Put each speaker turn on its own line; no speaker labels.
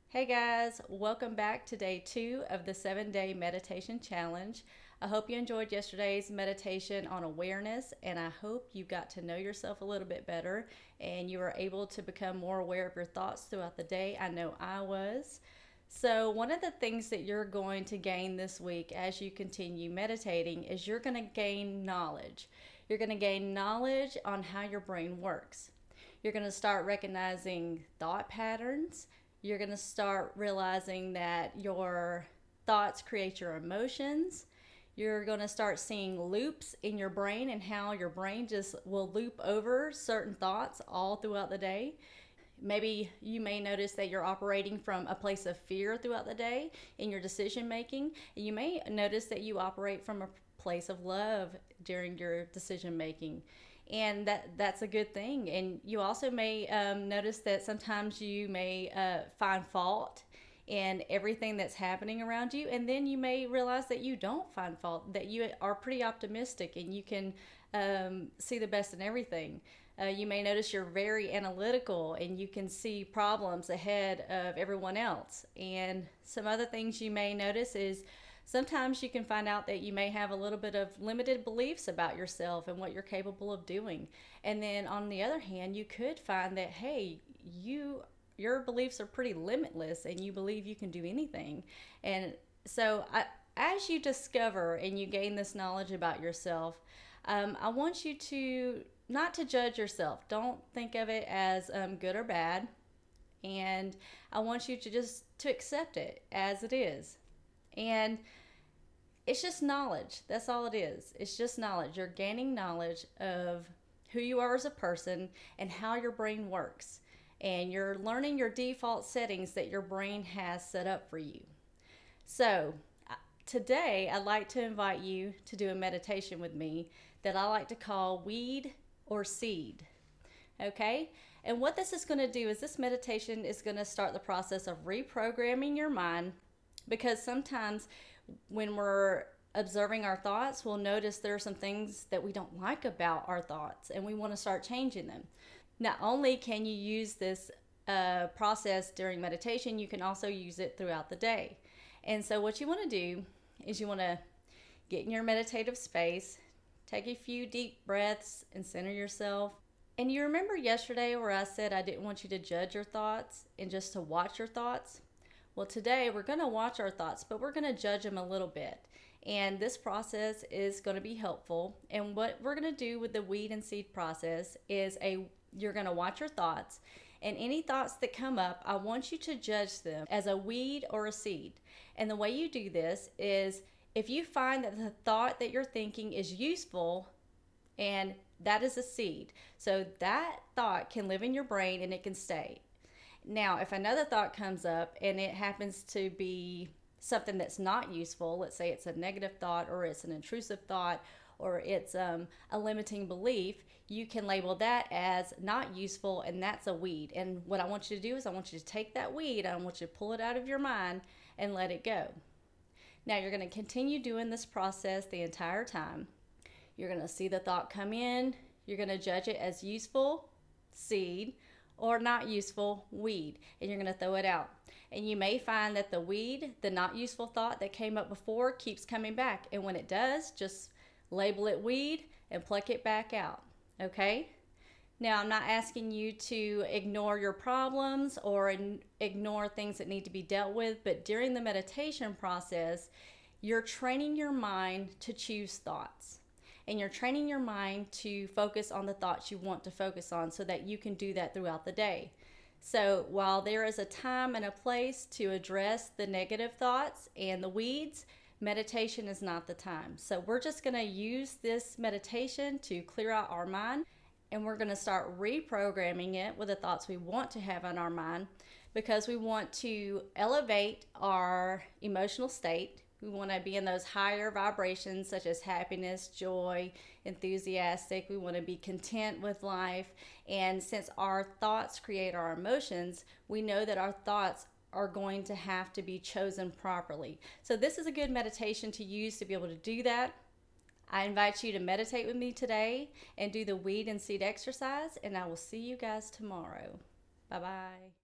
Hey guys, welcome back to day 2 of the 7-day meditation challenge. I hope you enjoyed yesterday's meditation on awareness, and I hope you got to know yourself a little bit better and you were able to become more aware of your thoughts throughout the day. I know I was. So, one of the things that you're going to gain this week as you continue meditating is you're going to gain knowledge. You're going to gain knowledge on how your brain works. You're going to start recognizing thought patterns. You're going to start realizing that your thoughts create your emotions. You're going to start seeing loops in your brain and how your brain just will loop over certain thoughts all throughout the day. Maybe you may notice that you're operating from a place of fear throughout the day in your decision making. And you may notice that you operate from a place of love during your decision making. And that's a good thing. And you also may notice that sometimes you may find fault in everything that's happening around you, and then you may realize that you don't find fault, that you are pretty optimistic and you can see the best in everything. You may notice you're very analytical and you can see problems ahead of everyone else. And some other things you may notice is sometimes you can find out that you may have a little bit of limited beliefs about yourself and what you're capable of doing. And then on the other hand, you could find that, hey, your beliefs are pretty limitless and you believe you can do anything. And so as you discover and you gain this knowledge about yourself, I want you to not to judge yourself. Don't think of it as good or bad. And I want you to just to accept it as it is. And it's just knowledge. That's all it is. It's just knowledge. You're gaining knowledge of who you are as a person and how your brain works. And you're learning your default settings that your brain has set up for you. So, today I'd like to invite you to do a meditation with me that I like to call weed or seed. Okay? And what this is going to do is this meditation is going to start the process of reprogramming your mind, because sometimes when we're observing our thoughts, we'll notice there are some things that we don't like about our thoughts and we want to start changing them. Not only can you use this process during meditation, you can also use it throughout the day. And so what you want to do is you want to get in your meditative space, take a few deep breaths and center yourself. And you remember yesterday where I said I didn't want you to judge your thoughts and just to watch your thoughts? Well, today we're going to watch our thoughts, but we're going to judge them a little bit. And this process is going to be helpful. And what we're going to do with the weed and seed process is you're going to watch your thoughts, and any thoughts that come up, I want you to judge them as a weed or a seed. And the way you do this is if you find that the thought that you're thinking is useful, and that is a seed. So that thought can live in your brain and it can stay. Now, if another thought comes up and it happens to be something that's not useful, let's say it's a negative thought or it's an intrusive thought or it's a limiting belief, you can label that as not useful, and that's a weed. And what I want you to do is I want you to take that weed, I want you to pull it out of your mind and let it go. Now, you're going to continue doing this process the entire time. You're going to see the thought come in, you're going to judge it as useful, seed, or not useful, weed, and you're going to throw it out. And you may find that the weed, the not useful thought that came up before, keeps coming back. And when it does, just label it weed and pluck it back out. Okay? Now, I'm not asking you to ignore your problems or ignore things that need to be dealt with, but during the meditation process, you're training your mind to choose thoughts. And you're training your mind to focus on the thoughts you want to focus on so that you can do that throughout the day. So while there is a time and a place to address the negative thoughts and the weeds, meditation is not the time. So we're just going to use this meditation to clear out our mind, and we're going to start reprogramming it with the thoughts we want to have on our mind, because we want to elevate our emotional state. We want to be in those higher vibrations such as happiness, joy, enthusiastic. We want to be content with life. And since our thoughts create our emotions, we know that our thoughts are going to have to be chosen properly. So this is a good meditation to use to be able to do that. I invite you to meditate with me today and do the weed and seed exercise, and I will see you guys tomorrow. Bye-bye.